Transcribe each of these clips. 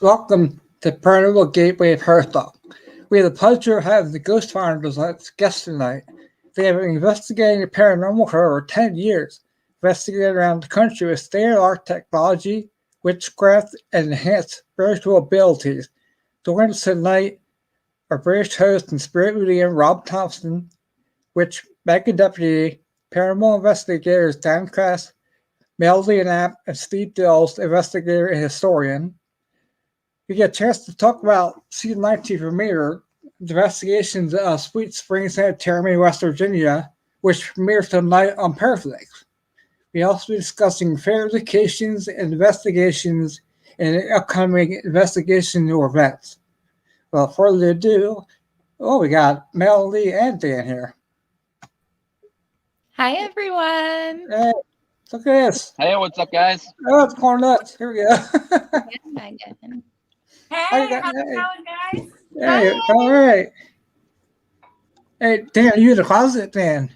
Welcome to Paranormal Gateway Paratalk. We have the pleasure of having the Ghost Finders as guests tonight. They have been investigating the paranormal for over 10 years, investigating around the country with state-of-the-art technology, witchcraft, and enhanced spiritual abilities. Joining us tonight are British host and Spirit Medium Rob Thompson, Witch Mega Deputy, Paranormal Investigators Dan Klaes, Melody Knapp and Steve Dills, investigator and historian. We get a chance to talk about season 19 premiere, the investigations of Sweet Spring Sanitarium, West Virginia, which premieres tonight on PARAFLIXX. We also be discussing verifications and investigations and upcoming investigation or events. Without further ado, we got Melody and Dan here. Hi, everyone. Hey, look at this. Hey, what's up, guys? Oh, it's going nuts. Here we go. Hey, how's it going, guys? Hey, all right. Hey, Dan, are you in the closet, Dan?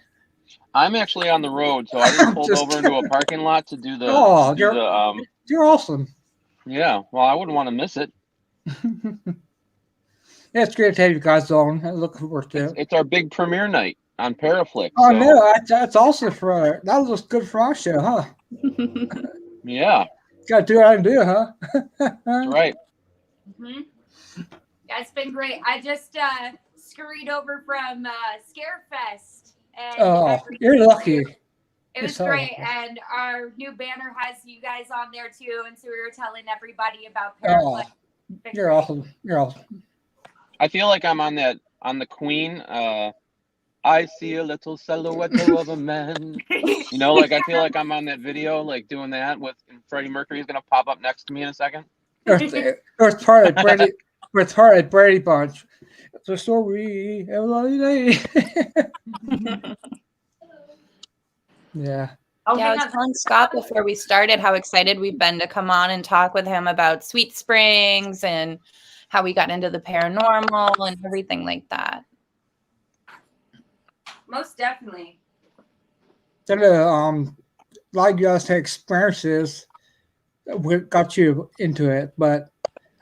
I'm actually on the road, so I just pulled over into a parking lot to do the. Oh, you're awesome. Yeah, well, I wouldn't want to miss it. Yeah, it's great to have you guys on. I look forward to it. It's our big premiere night on PARAFLIXX. Oh, so. no, that's awesome for that looks good for our show, huh? Yeah. Got to do what I do, huh? That's right. Mm-hmm. Yeah, it's been great. I just scurried over from Scarefest. And you're lucky. It was great. And our new banner has you guys on there, too. And so we were telling everybody about PARAFLIXX. You're awesome. You're awesome. I feel like I'm on the Queen. I see a little silhouette of a man. You know, like I feel like I'm on that video, like doing that with Freddie Mercury's gonna pop up next to me in a second. It's part of Brady. It's part of Brady Bunch. It's a story. Every Yeah. Yeah, I was telling Scott before we started how excited we've been to come on and talk with him about Sweet Springs and how we got into the paranormal and everything like that. Most definitely. Then a lot of you guys had experiences that got you into it, but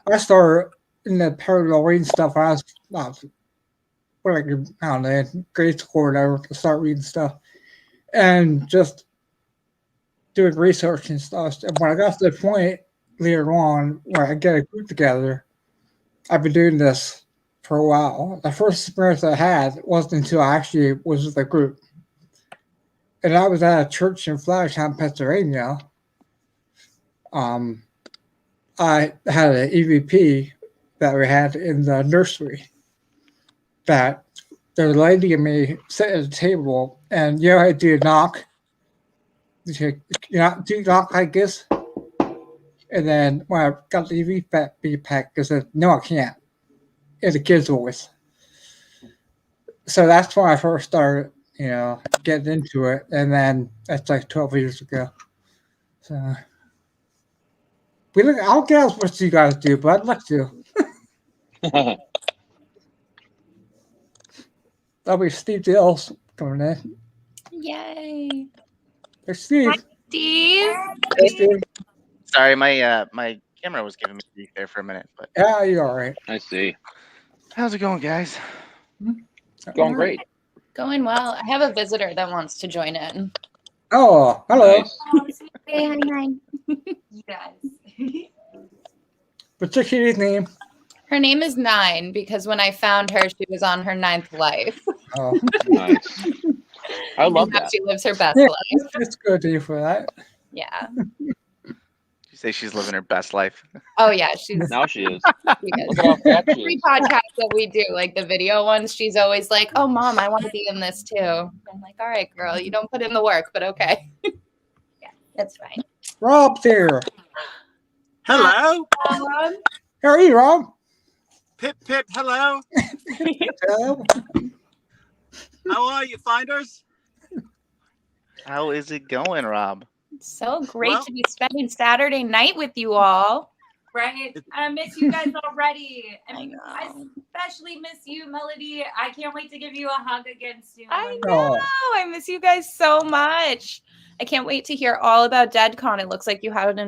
I started in the paranormal reading stuff when I was I don't know, grade school or whatever, to start reading stuff and just doing research and stuff. And when I got to the point later on where I get a group together, I've been doing this for a while. The first experience I had wasn't until I actually was with a group. And I was at a church in Flagtown, Pennsylvania. I had an EVP that we had in the nursery that there was a lady and me sitting at the table, and you know how do you knock? Do you knock like this? And then when I got the EVP pack, I said, no, I can't. In the kid's voice. So that's when I first started, getting into it. And then that's like 12 years ago. So I'll get what you guys do, but I'd like to. That'll be Steve Dills coming in. Yay. Hey, Steve. Hi, Steve. Hey, Steve. Sorry, my camera was giving me grief there for a minute, but yeah, you're all right. I see. How's it going, guys? Going great. Going well. I have a visitor that wants to join in. Oh, hello. Nice. Hey, hi. You guys. Particular name? Her name is 9 because when I found her, she was on her 9th life. Oh, Nice. I love that. She lives her best yeah, life. it's good to you for that. Yeah. You say she's living her best life. Oh yeah, she's Now she is. she is. Look at how fat she Every is. podcast that we do, like the video ones, she's always like, "Oh, Mom, I want to be in this too." I'm like, "All right, girl, you don't put in the work, but okay." Yeah, that's fine. Rob's here. Hello. How are you, Rob? Pip, hello. Hello. How are you, finders? How is it going, Rob? So great Well- to be spending Saturday night with you all. Right? I miss you guys already. I know. I especially miss you, Melody. I can't wait to give you a hug again soon. I know. I miss you guys so much. I can't wait to hear all about DeadCon. It looks like you had an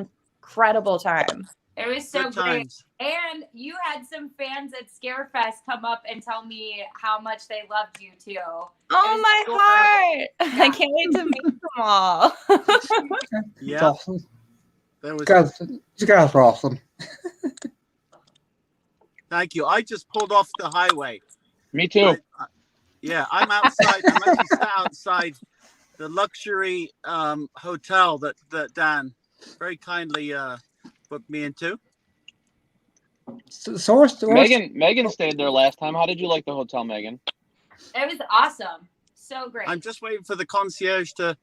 incredible time. It was so Good great. times. And you had some fans at Scarefest come up and tell me how much they loved you too. Oh, was my cool. heart. I Yeah. can't wait to meet them all. It's Yeah, awesome. that was. You guys are awesome. Thank you. I just pulled off the highway. Me too. Yeah, I'm outside. I'm actually sat outside the luxury hotel that Dan very kindly booked me into. So what's Megan stayed there last time. How did you like the hotel, Megan? It was awesome. So great. I'm just waiting for the concierge to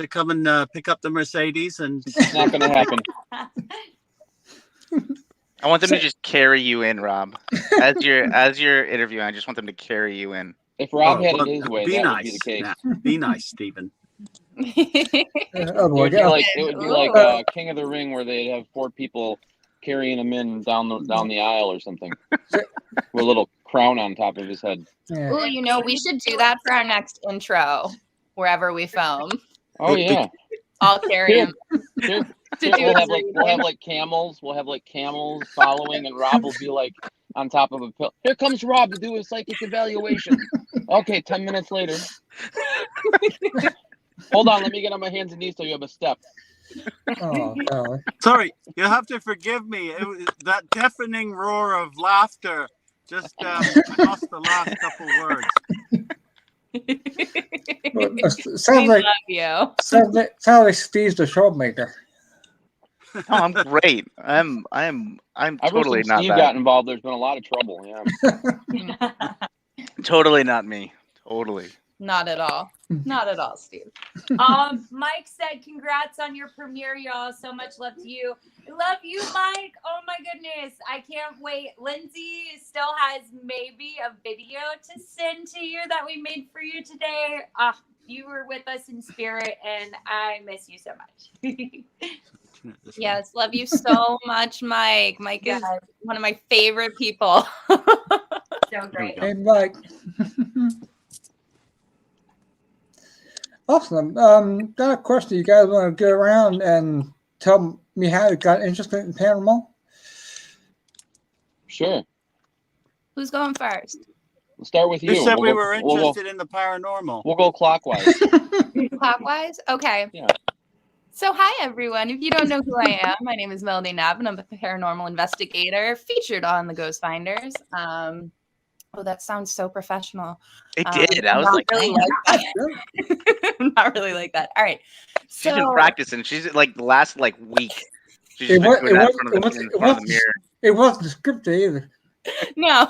come and pick up the Mercedes, and It's not going to happen. I want them to just carry you in, Rob. As you're interviewing, I just want them to carry you in. If Rob Oh, had well, it his way, be that nice. would be the case. Yeah, be nice, Stephen. oh It my would be God. like King of the Ring, where they'd have 4 people carrying him in down the aisle or something, with a little crown on top of his head. Yeah. Oh, you know, we should do that for our next intro, wherever we film. Oh yeah. I'll carry him. Here, To here, do we'll his have like camels. We'll have like camels following, and Rob will be like on top of a pill. Here comes Rob to do a psychic evaluation. Okay, 10 minutes later. Hold on, let me get on my hands and knees so you have a step. Oh God. Sorry, you have to forgive me. It was that deafening roar of laughter. Just I lost the last couple words. Sounds We like love you. sounds like Steve's the troublemaker. Oh, I'm great. I'm Ever totally since not Steve that. got involved, there's been a lot of trouble. Yeah. Totally not me. Totally. Not at all. Not at all, Steve. Mike said, congrats on your premiere, y'all. So much love to you. Love you, Mike. Oh my goodness. I can't wait. Lindsay still has maybe a video to send to you that we made for you today. You were with us in spirit, and I miss you so much. Yes, love you so much, Mike. Mike is one of my favorite people. So great. Hey Mike. Awesome. Got a question. You guys want to go around and tell me how you got interested in paranormal? Sure. Who's going first? We'll start with you. Who said We'll we go- were we'll go- interested in the paranormal? We'll go clockwise. Clockwise? Okay. Yeah. So, hi, everyone. If you don't know who I am, my name is Melody Knapp, and I'm a paranormal investigator featured on the Ghost Finders. Oh, that sounds so professional. It did. I was not like, really "Damn." like that. Not really like that. All right. She's So, been practicing. She's like the last week. She's It just been was- doing it that was- in front it of was- the, in it front of the was- mirror. It wasn't scripted either. no,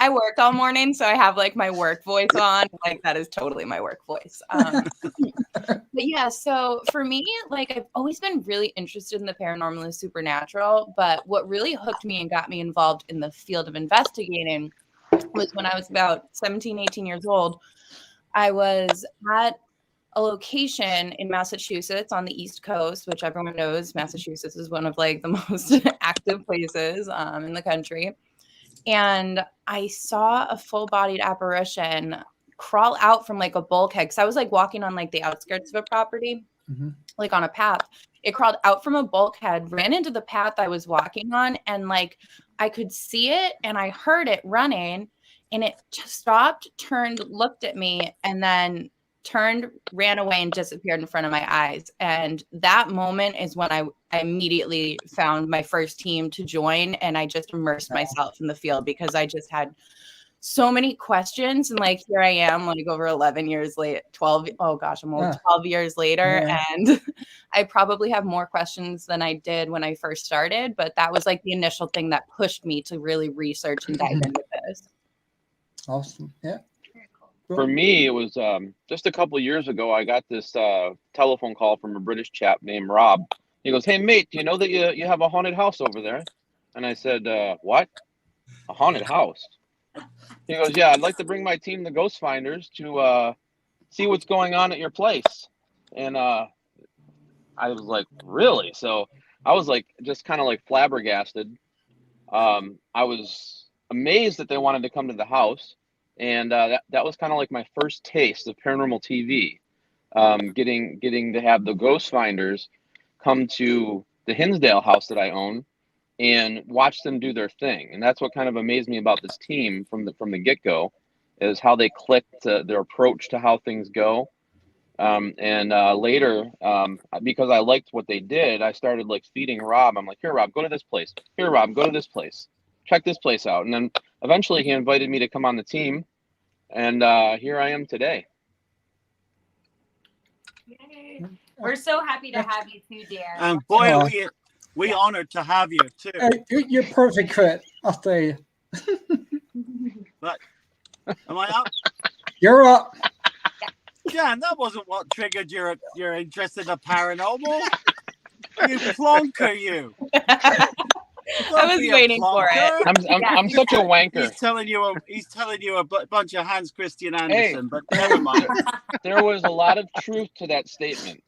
I worked all morning, so I have like my work voice on. Like that is totally my work voice. But yeah, so for me, like I've always been really interested in the paranormal and supernatural, but what really hooked me and got me involved in the field of investigating was when I was about 17, 18 years old. I was at a location in Massachusetts on the East Coast, which everyone knows Massachusetts is one of like the most active places in the country. And I saw a full-bodied apparition crawl out from like a bulkhead, because I was like walking on like the outskirts of a property, like on a path. It crawled out from a bulkhead, ran into the path I was walking on, and like I could see it and I heard it running, and it just stopped, turned, looked at me, and then turned, ran away, and disappeared in front of my eyes. And that moment is when I immediately found my first team to join, and I just immersed myself in the field because I just had so many questions. And like here I am, like over 11 years late, 12. Oh gosh, I'm old. 12 years later, and I probably have more questions than I did when I first started. But that was like the initial thing that pushed me to really research and dive into this. Awesome. Yeah. For me, it was just a couple of years ago. I got this telephone call from a British chap named Rob. He goes, "Hey, mate, do you know that you have a haunted house over there?" And I said, "What? A haunted house?" He goes, "Yeah, I'd like to bring my team, the Ghost Finders, to see what's going on at your place." And I was like, "Really?" So I was like, just kind of like flabbergasted. I was amazed that they wanted to come to the house. And that was kind of like my first taste of paranormal TV, getting to have the Ghost Finders come to Hinsdale house that I own and watch them do their thing. And that's what kind of amazed me about this team from the get-go, is how they clicked, their approach to how things go. Later, because I liked what they did, I started like feeding Rob. I'm like, here, Rob, go to this place. Here, Rob, go to this place. Check this place out. And then eventually he invited me to come on the team. And here I am today. Yay. We're so happy to have you too, Dan. And boy, are we honored to have you too. You're perfect fit, I'll tell you. But am I up? You're up. Dan, that wasn't what triggered your interest in the paranormal. You plonker, you. I was waiting for it. I'm such a wanker. He's telling you a bunch of Hans Christian Andersen, but never mind. There was a lot of truth to that statement.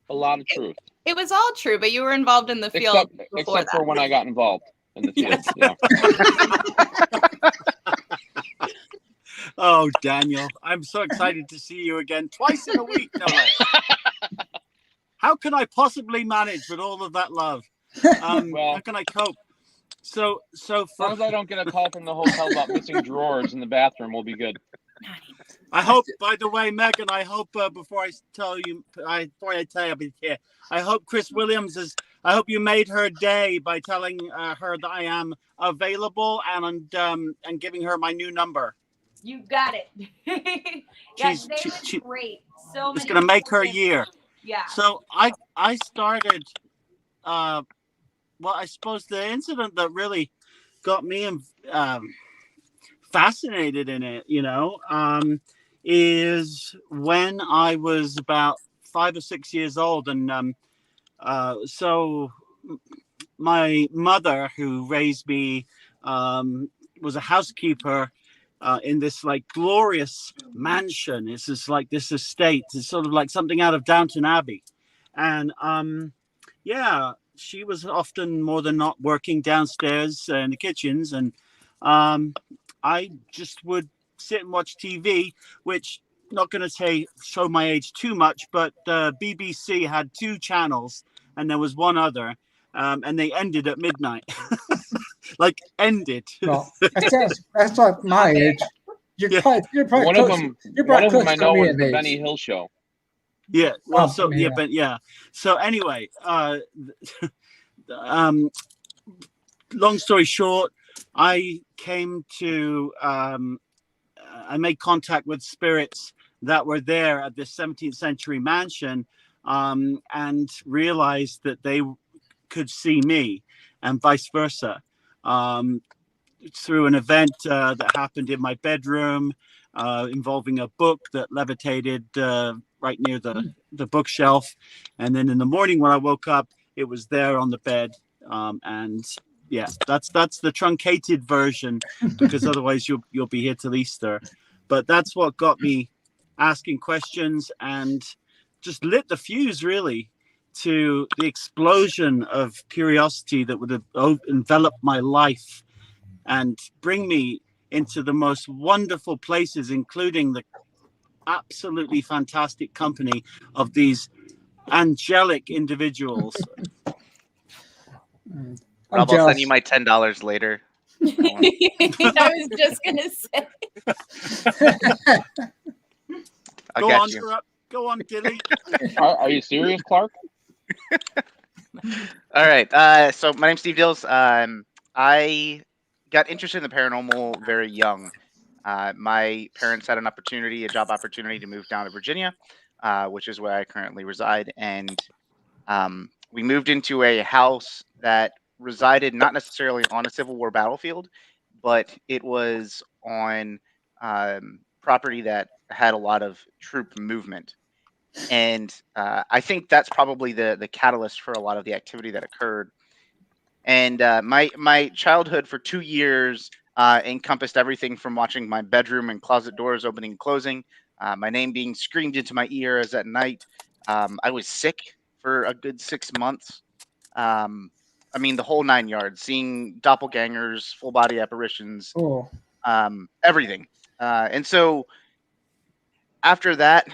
A lot of truth. It was all true, but you were involved in the field except for when I got involved in the field. Yes. Yeah. Oh, Daniel, I'm so excited to see you again twice in a week. No less. How can I possibly manage with all of that love? How can I cope? So as long as I don't get a call from the hotel about missing drawers in the bathroom, we'll be good. I hope, by the way, Megan, I hope before I tell you here, I hope Chris Williams I hope you made her day by telling her that I am available and giving her my new number. You got it. Yeah, today was great. So it's gonna make her year. Yeah. So I started. Well, I suppose the incident that really got me fascinated in it, is when I was about 5 or 6 years old, and so my mother, who raised me, was a housekeeper in this like glorious mansion. It's just like this estate. It's sort of like something out of Downton Abbey, and she was often more than not working downstairs in the kitchens, and I just would sit and watch TV, which, not going to show my age too much, but BBC had 2 channels and there was one other, and they ended at midnight. Like ended. Well, that's not my age. You're probably one close, of them. you're One probably of them close I to know me was in the age. Benny Hill show. Yeah. Well, Yeah. So anyway, long story short, I came to I made contact with spirits that were there at this 17th century mansion, and realized that they could see me, and vice versa, through an event that happened in my bedroom, involving a book that levitated right near the bookshelf. And then in the morning when I woke up, it was there on the bed. And yeah, that's the truncated version, because otherwise you'll be here till Easter. But that's what got me asking questions and just lit the fuse, really, to the explosion of curiosity that would have enveloped my life and bring me into the most wonderful places, including the absolutely fantastic company of these angelic individuals. Rob, I'll send you my $10 later. I was just gonna say. I'll get you. Go on, Dilly. Are you serious, Clark? All right. So my name's Steve Dills. I got interested in the paranormal very young. My parents had a job opportunity to move down to Virginia, which is where I currently reside. And we moved into a house that resided not necessarily on a Civil War battlefield, but it was on property that had a lot of troop movement. And I think that's probably the catalyst for a lot of the activity that occurred. And my childhood for 2 years encompassed everything from watching my bedroom and closet doors opening and closing, my name being screamed into my ear as at night. I was sick for a good 6 months. I mean, the whole 9 yards, seeing doppelgangers, full body apparitions, everything. And so after that,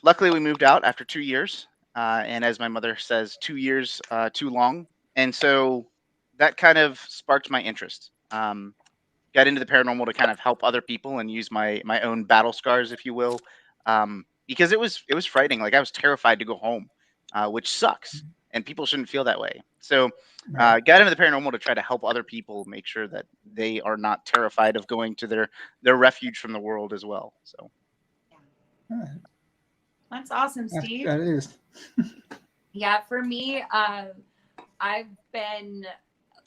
luckily we moved out after 2 years. and as my mother says, 2 years too long. And so that kind of sparked my interest. Got into the paranormal to kind of help other people and use my own battle scars, if you will, because it was frightening. Like I was terrified to go home, which sucks, and people shouldn't feel that way. So got into the paranormal to try to help other people make sure that they are not terrified of going to their refuge from the world as well. So That's awesome, Steve. That is. Yeah, for me, I've been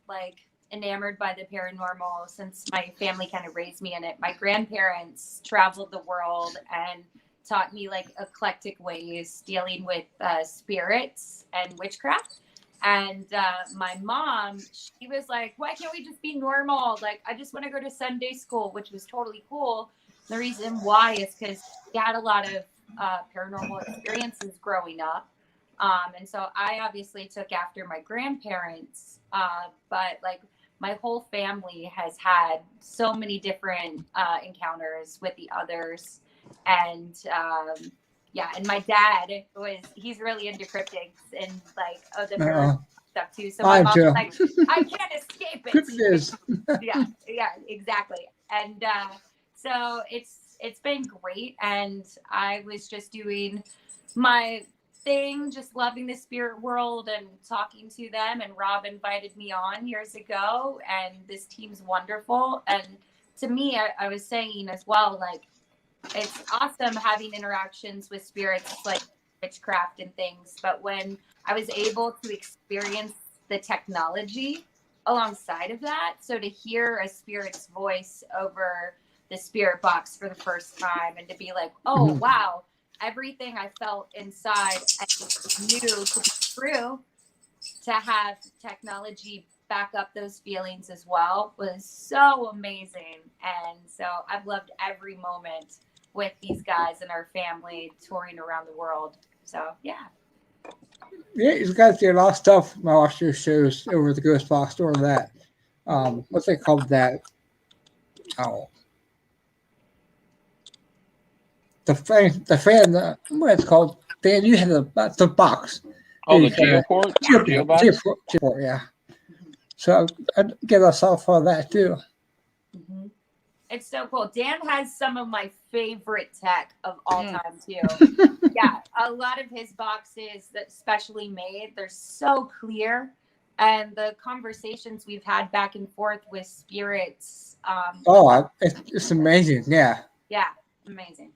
like enamored by the paranormal since my family kind of raised me in it. My grandparents traveled the world and taught me like eclectic ways dealing with spirits and witchcraft. And my mom, she was like, why can't we just be normal? Like, I just want to go to Sunday school, which was totally cool. The reason why is because she had a lot of paranormal experiences growing up. And so I obviously took after my grandparents, but like my whole family has had so many different encounters with the others. And and my dad he's really into cryptids and like other stuff too. So my mom's like, I can't escape it. Cryptids. yeah, exactly. And so it's been great. And I was just doing my thing, just loving the spirit world and talking to them. And Rob invited me on years ago, and this team's wonderful. And to me, I was saying as well, like, it's awesome having interactions with spirits like witchcraft and things. But when I was able to experience the technology alongside of that, so to hear a spirit's voice over the spirit box for the first time and to be like, oh, wow, everything I felt inside and knew to be true, to have technology back up those feelings as well was so amazing. And so I've loved every moment with these guys and our family touring around the world. So, yeah. Yeah, you guys did a lot of stuff. I watched your shows over the Ghost Box or that. What's it called? That? Oh. What it's called? Dan, you had the box. Oh, the Geoport? Geoport, yeah. So I get us off of that too. Mm-hmm. It's so cool. Dan has some of my favorite tech of all time too. Yeah, a lot of his boxes that specially made, they're so clear. And the conversations we've had back and forth with spirits. It's amazing. Yeah. Yeah, amazing.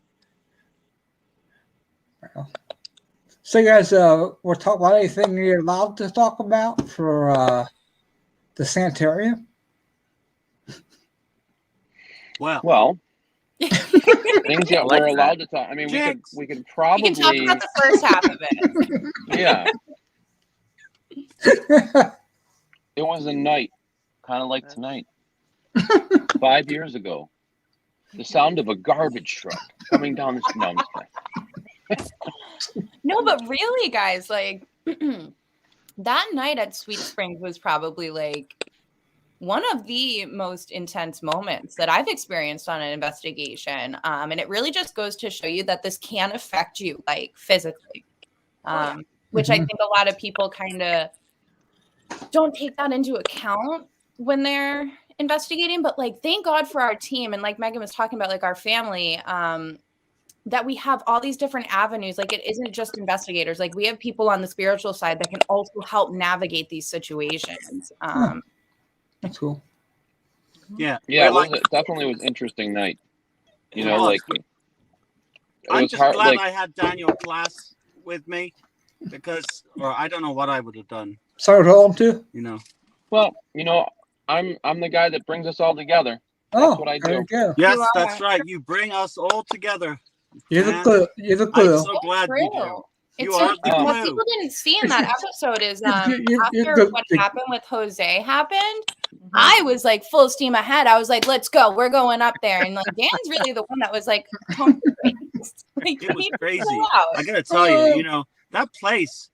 So you guys, we're talking about anything you're allowed to talk about for the sanitarium? Well, things that we're allowed to talk. I mean, we could probably talk about the first half of it. Yeah. It was a night, kind of like tonight, 5 years ago. The sound of a garbage truck coming down the street. No, I'm just kidding. No, but really, guys, like that night at Sweet Springs was probably like one of the most intense moments that I've experienced on an investigation. And it really just goes to show you that this can affect you, like physically, which I think a lot of people kind of don't take that into account when they're investigating. But like, thank God for our team. And like Megan was talking about, like our family, that we have all these different avenues. Like it isn't just investigators. Like we have people on the spiritual side that can also help navigate these situations. That's cool. Yeah. Yeah, it definitely was an interesting night. You know, like I'm just glad I had Daniel Klaes with me because, or I don't know what I would have done. Sorry to hold him too. You know. Well, you know, I'm the guy that brings us all together. That's what I do. Yes, that's right. You bring us all together. You're the glue. You're the glue. I'm so glad you do. It's so, what people didn't see in that episode is after what happened with Jose happened, I was like full steam ahead. I was like, let's go. We're going up there. And like Dan's really the one that was like, like it was crazy. I gotta tell you, you know, that place,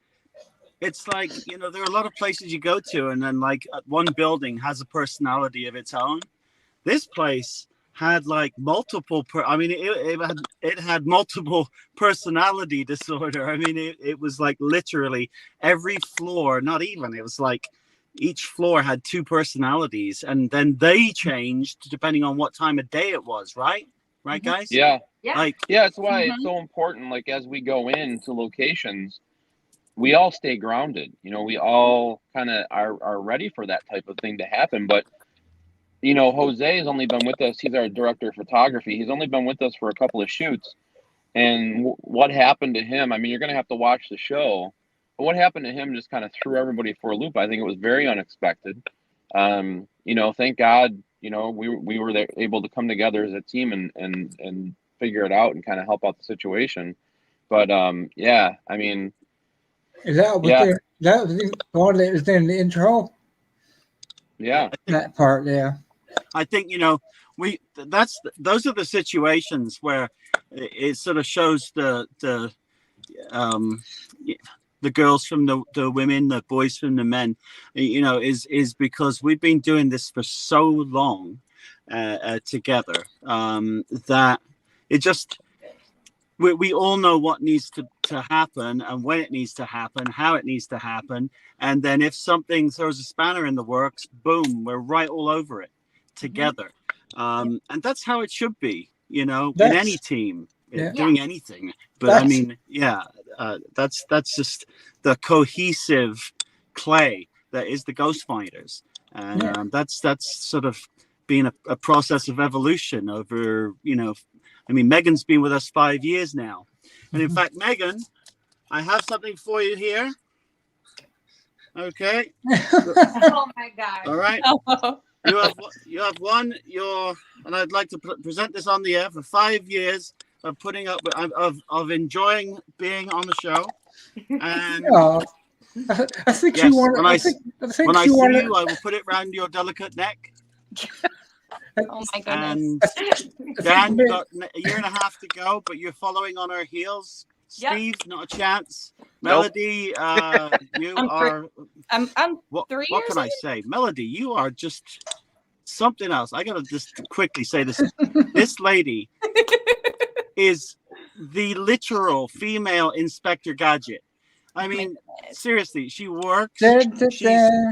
it's like, you know, there are a lot of places you go to and then like one building has a personality of its own. This place had like multiple it had multiple personality disorder. I mean, it was like literally every floor, not even, it was like each floor had two personalities, and then they changed depending on what time of day it was, right guys? Yeah. Like, yeah, that's why it's so important, like as we go into locations, we all stay grounded. You know, we all kind of are ready for that type of thing to happen. But you know, Jose has only been with us. He's our director of photography. He's only been with us for a couple of shoots. And what happened to him, I mean, you're going to have to watch the show. But what happened to him just kind of threw everybody for a loop. I think it was very unexpected. You know, thank God, you know, we were there, able to come together as a team and figure it out and kind of help out the situation. But yeah, I mean, Is that what yeah. that was the one that was in the intro? Yeah. That part, yeah. I think, you know, those are the situations where it sort of shows the girls from the women, the boys from the men, you know, is because we've been doing this for so long together that it just, we all know what needs to happen and when it needs to happen, how it needs to happen. And then if something throws a spanner in the works, boom, we're right all over it together. And that's how it should be, you know, in any team, doing anything. But I mean, that's just the cohesive clay that is the Ghost Fighters. And that's sort of been a process of evolution over, you know, I mean, Megan's been with us 5 years now. And in fact, Megan, I have something for you here. Okay. Oh my God. All right. You have one, and I'd like to present this on the air for 5 years of putting up, of enjoying being on the show. And I think you want. When I see you, I will put it round your delicate neck. Oh my goodness. And Dan, you got a year and a half to go, but you're following on our heels. Steve, not a chance. Melody, you are. I'm 3 what years. What can I say? Melody, you are just something else. I gotta just quickly say this. This lady is the literal female Inspector Gadget. I mean, seriously, she works.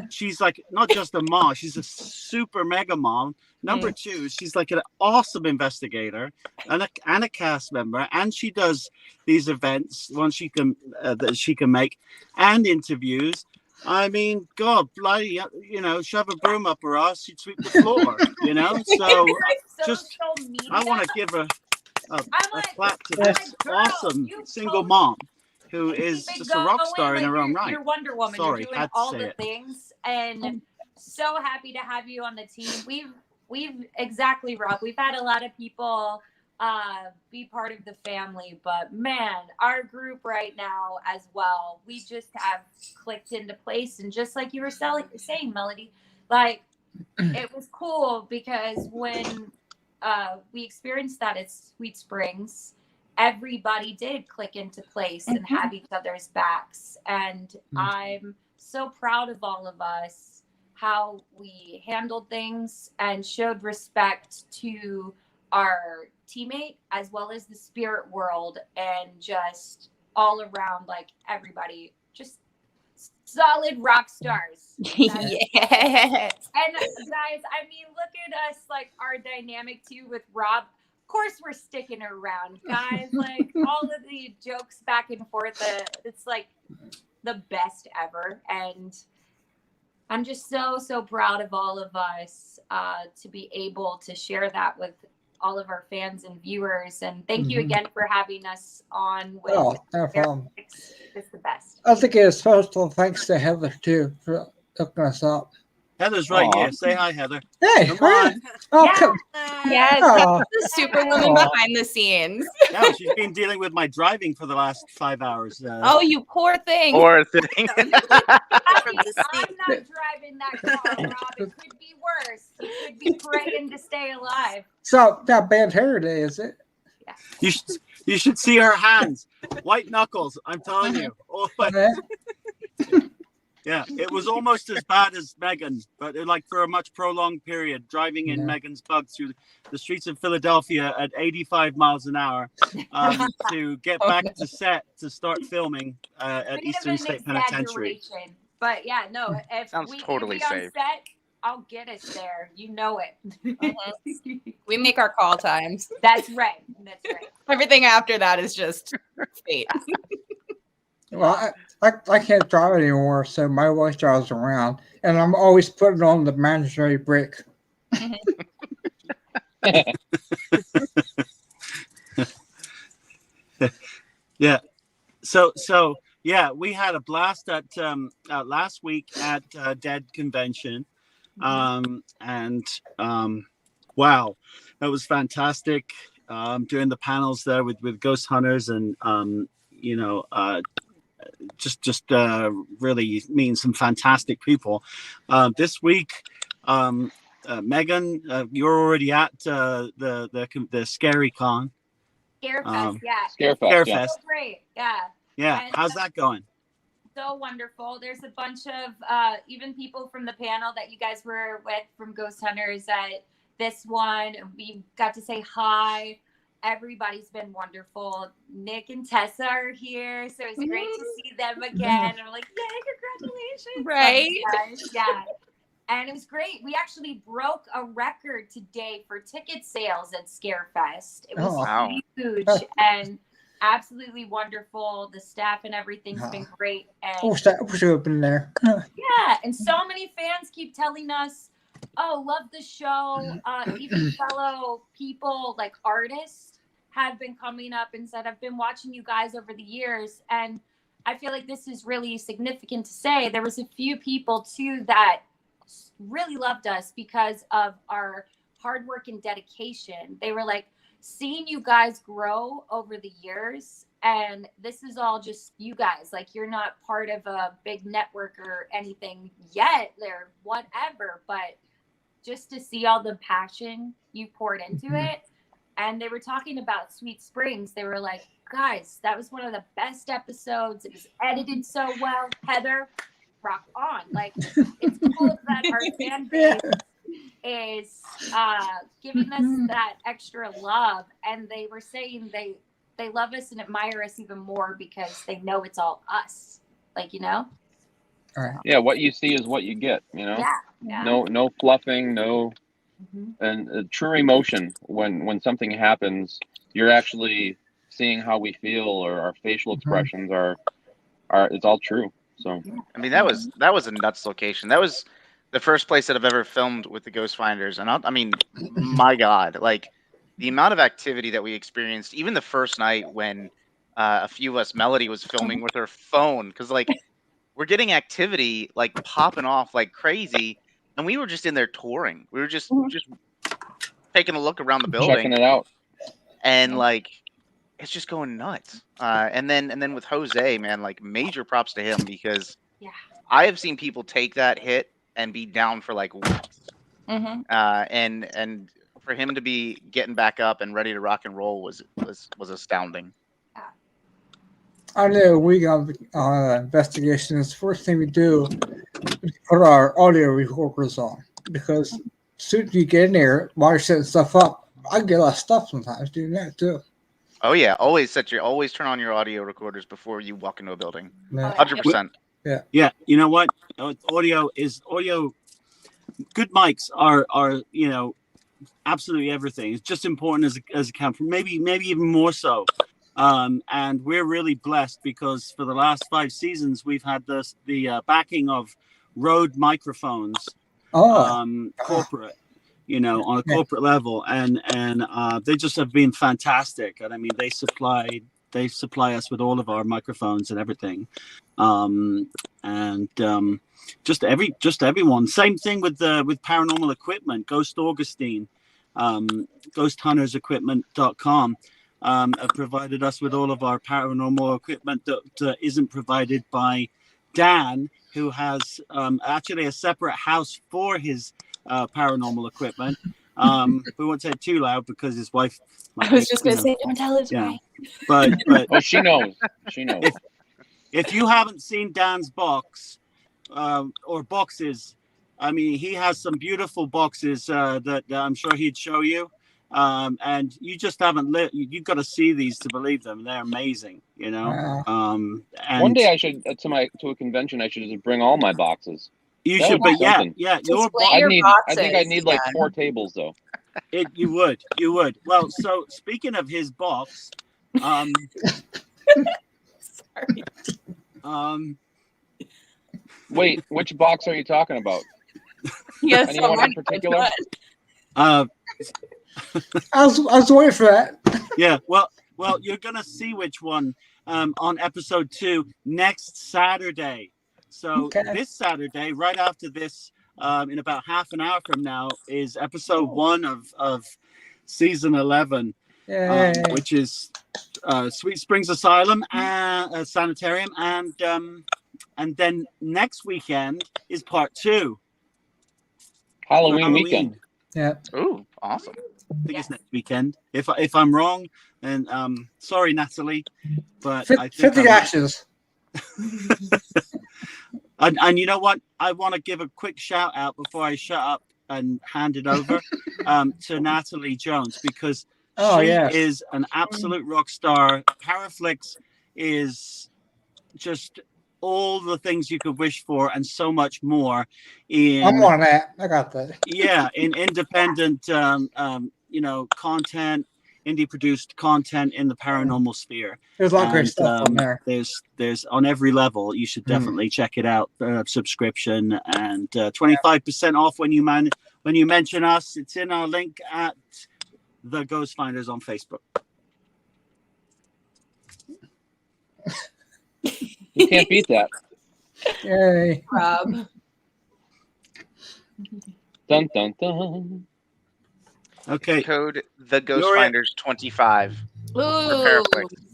She's like not just a mom; she's a super mega mom. Number two, she's like an awesome investigator and a cast member, and she does these events once she can that she can make and interviews. I mean, God, bloody, you know, shove a broom up her ass, she'd sweep the floor. You know, so I want to give a clap to this awesome single mom who is just a rock star in her own right. You're Wonder Woman. Sorry, you're doing all the things, and so happy to have you on the team. We've exactly, Rob. We've had a lot of people be part of the family, but man, our group right now as well, we just have clicked into place. And just like you were saying, Melody, like it was cool because when we experienced that at Sweet Springs, everybody did click into place and have each other's backs. And I'm so proud of all of us, how we handled things and showed respect to our teammate as well as the spirit world, and just all around, like everybody, just solid rock stars. Yes. And guys, I mean, look at us, like our dynamic too with Rob. Of course we're sticking around, guys. Like all of the jokes back and forth, it's like the best ever. And I'm just so proud of all of us to be able to share that with all of our fans and viewers. And thank you again for having us on with no problem. It's the best. I think it's special thanks to Heather too for hooking us up. Heather's right here. Say hi, Heather. Hey, come on. Yes, that's the superwoman behind the scenes. Yeah, she's been dealing with my driving for the last 5 hours. Oh, you poor thing. Poor thing. I'm not driving that car, Rob. It could be worse. You could be praying to stay alive. So that bad hair day, is it? Yeah. You should see her hands, white knuckles. I'm telling you. Oh, Yeah, it was almost as bad as Megan, but like for a much prolonged period, driving in Megan's bug through the streets of Philadelphia at 85 miles an hour to get back to set to start filming at Eastern State Penitentiary. But yeah, no, if Sounds we totally can be on safe. set, I'll get us there. You know it. We make our call times. That's right. That's right. Everything after that is just fate. Well, I can't drive anymore, so my wife drives around, and I'm always putting on the mandatory brake. Yeah. So yeah, we had a blast at last week at Dead Convention, and wow, that was fantastic. Doing the panels there with ghost hunters and just really meeting some fantastic people. This week, Megan, you're already at the Scary Con. Scarefest, yeah. Scarefest, yeah. So great, yeah. Yeah, And, how's that going? So wonderful. There's a bunch of even people from the panel that you guys were with from Ghost Hunters at this one. We got to say hi. Everybody's been wonderful. Nick and Tessa are here, so it's great to see them again. And we're like, yay, congratulations. Right? Yeah. And it was great. We actually broke a record today for ticket sales at Scarefest. It was huge and absolutely wonderful. The staff and everything's been great. And I wish I have been there. yeah, and so many fans keep telling us, oh, love the show. Even fellow people like artists have been coming up and said, I've been watching you guys over the years. And I feel like this is really significant to say. There was a few people too that really loved us because of our hard work and dedication. They were like, seeing you guys grow over the years, and this is all just you guys. Like, you're not part of a big network or anything yet, or whatever, but just to see all the passion you poured into it. And they were talking about Sweet Springs. They were like, guys, that was one of the best episodes. It was edited so well. Heather, rock on. Like, it's cool that our fan base is giving us that extra love. And they were saying they love us and admire us even more because they know it's all us. Like, All right. Yeah, what you see is what you get, Yeah. No fluffing, no and true emotion when something happens. You're actually seeing how we feel, or our facial expressions are it's all true. So I mean, that was a nuts location. That was the first place that I've ever filmed with the Ghost Finders, and I mean, my God, like the amount of activity that we experienced, even the first night when a few of us, Melody was filming with her phone, because like we're getting activity like popping off like crazy, and we were just in there touring. We were just taking a look around the building, checking it out, and like it's just going nuts. And then with Jose, man, like major props to him, because I have seen people take that hit and be down for like weeks. And for him to be getting back up and ready to rock and roll was astounding. I know we got investigation. The first thing we do is put our audio recorders on, because as soon as you get in there while you're setting stuff up, I get a lot of stuff sometimes doing that too. Oh yeah, always turn on your audio recorders before you walk into a building. 100%. Yeah, you know what? Audio. Good mics are absolutely everything. It's just important as a camera, maybe even more so. And we're really blessed because for the last 5 seasons we've had the backing of Rode microphones, corporate, on a corporate level, and they just have been fantastic. And I mean, they supply us with all of our microphones and everything, just everyone. Same thing with paranormal equipment. Ghost Augustine, ghosthuntersequipment.com. Have provided us with all of our paranormal equipment that isn't provided by Dan, who has actually a separate house for his paranormal equipment. We won't say it too loud because his wife. I was just going to say, don't tell his wife. But oh, she knows. She knows. If you haven't seen Dan's box, or boxes. I mean, he has some beautiful boxes that I'm sure he'd show you. And you just haven't you've got to see these to believe them. They're amazing, you know. Wow. And One day I should to a convention. I should just bring all my boxes. you That should, would be but something. yeah, Display I your need. I think I boxes, need like yeah. 4 tables though. you would. Well, so speaking of his box, Sorry. Wait, which box are you talking about? Yes, Anyone in particular? uh, I was waiting for that. yeah, well, you're gonna see which one on episode 2 next Saturday. So Okay. this Saturday, right after this, in about half an hour from now, is episode 1 of season 11, Yay. which is Sweet Springs Asylum and Sanitarium, and then next weekend is part 2. Halloween weekend. Yeah. Ooh, awesome. I think it's next weekend. If I'm wrong, then sorry, Natalie, but I think 50 ashes. And you know what? I want to give a quick shout out before I shut up and hand it over to Natalie Jones, because she is an absolute rock star. PARAFLIXX is just all the things you could wish for and so much more. I'm on that. I got that. Yeah, in independent, content, indie produced content in the paranormal sphere. There's a lot of great stuff on there. There's on every level. You should definitely check it out. Subscription and 25% off when you mention us. It's in our link at the Ghost Finders on Facebook. You can't beat that. Yay. Rob. Dun dun dun. Okay. Code the Ghost Finders 25. Ooh,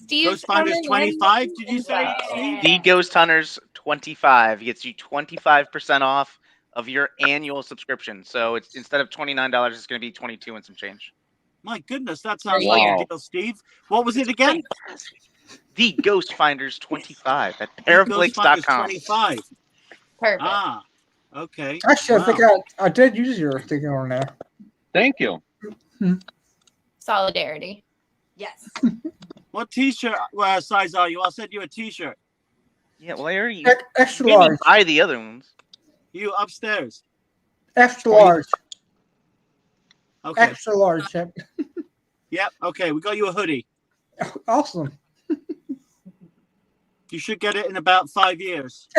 Steve. Ghost Finders 25. Did you say? Steve? The Ghost Hunters 25 gets you 25% off of your annual subscription. So it's instead of $29, it's going to be 22 and some change. My goodness, that sounds like a deal, Steve. What was it again? The Ghost Finders 25 at PARAFLIXX.com. 25. Perfect. Ah, okay. Actually, I think I did use your sticker on there. Thank you. Solidarity. Yes. What T-shirt size are you? I'll send you a T-shirt. Yeah, well, I already Extra maybe large. buy the other ones. You upstairs. Extra large. Okay. Extra large. Yep. Yep. Okay, we got you a hoodie. Awesome. You should get it in about 5 years.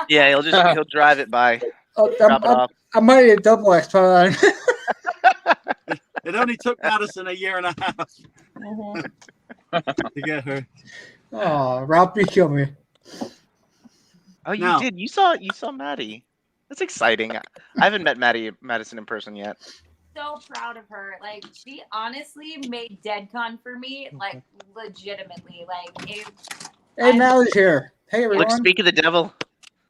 Yeah, he'll drive it by. Oh, Drop it off. I might need a double X time. It only took Madison a year and a half to get her. Oh, Rob, you killed me. Oh, you Now- did. You saw Maddie. That's exciting. I haven't met Madison in person yet. So proud of her. Like, she honestly made DeadCon for me, like, legitimately. Like, Hey, Natalie's here. Hey, everyone. Look, speak of the devil.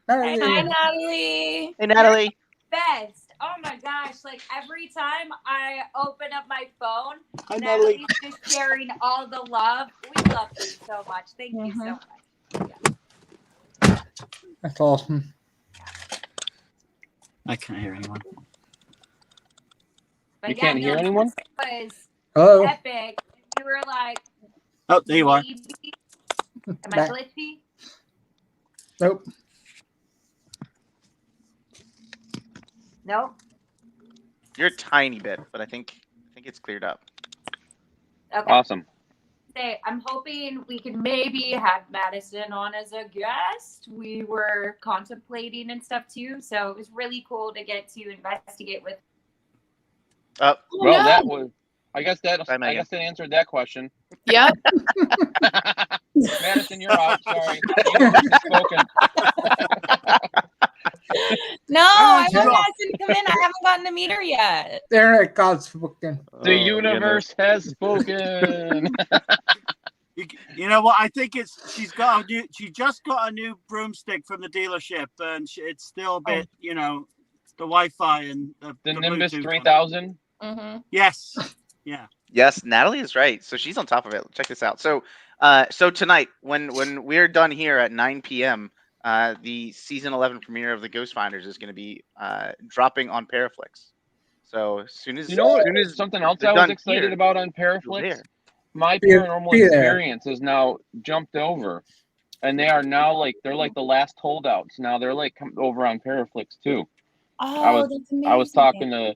Natalie. Hi, Natalie. Hey, Natalie. best. Oh my gosh. Like, every time I open up my phone, Hi, Natalie. Natalie's just sharing all the love. We love you so much. Thank you so much. That's awesome. I can't hear anyone. But You can't hear no, anyone? It was Hello. epic. We were like, Oh, there you are. maybe- Am I Back. glitchy? Nope. Nope. You're a tiny bit, but I think it's cleared up. Okay. Awesome. Say, I'm hoping we can maybe have Madison on as a guest. We were contemplating and stuff too, so it was really cool to get to investigate with. Oh, Well, no. that was. I guess that Bye, Megan. answered that question. Yep. Madison, you're out. Sorry. You've spoken. No, I Yeah. want Madison to come in. I haven't gotten to meet her yet. The internet god's spoken. The universe has spoken. You know what? I think she just got a new broomstick from the dealership, and it's still a bit, the Wi-Fi and The Nimbus Bluetooth 3000. Mm-hmm. Yes. Yeah. Yes, Natalie is right. So she's on top of it. Check this out. So, so tonight, when we're done here at 9 p.m., the season 11 premiere of the Ghost Finders is going to be dropping on PARAFLIXX. So as soon as something else they're I was done excited here, about on you're PARAFLIXX? there. My Be paranormal there. experience has now jumped over, and they are now they're like the last holdouts. Now they're like over on PARAFLIXX too. Oh, that's amazing. I was talking to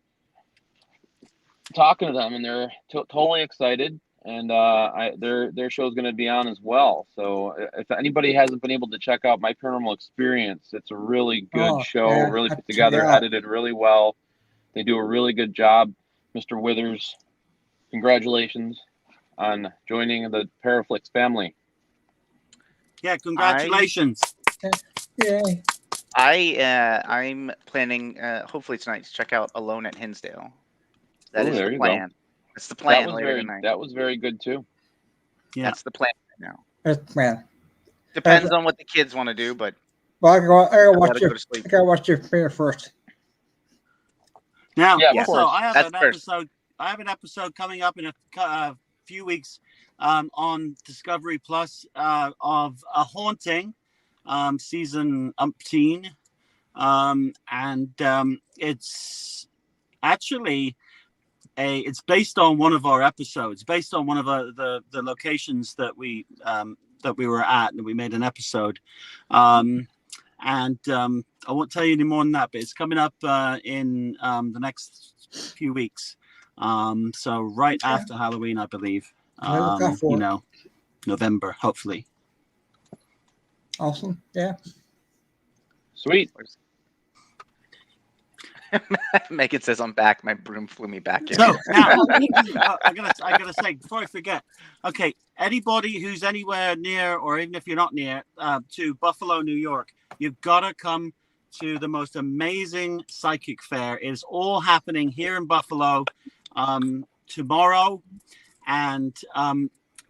them, and they're totally excited, and their show's going to be on as well. So if anybody hasn't been able to check out My Paranormal Experience, it's a really good show, yeah, really I put together, check it out. edited really well. They do a really good job. Mr. Withers, congratulations on joining the PARAFLIXX family. Yeah, congratulations. Yay. I'm planning hopefully tonight to check out Alone at Hinsdale. That is there the you plan. go. That's the plan later tonight. That was very good too. Yeah. That's the plan right now. Man. Depends on what the kids want to do, but Well, I gotta watch go to sleep. I gotta watch your premiere first. Now, Yeah, of so course. I have That's an first. episode. I have an episode coming up in a few weeks on Discovery Plus of A Haunting, season umpteen, and it's actually it's based on one of our episodes, based on one of the locations that we were at, and we made an episode. And I won't tell you any more than that, but it's coming up in the next few weeks. So right after Halloween, I believe. November, hopefully. Awesome. Yeah. Sweet. Megan says I'm back. My broom flew me back in. So now I gotta say before I forget. Okay, anybody who's anywhere near, or even if you're not near, to Buffalo, New York, you've gotta come to the most amazing psychic fair. It is all happening here in Buffalo tomorrow, and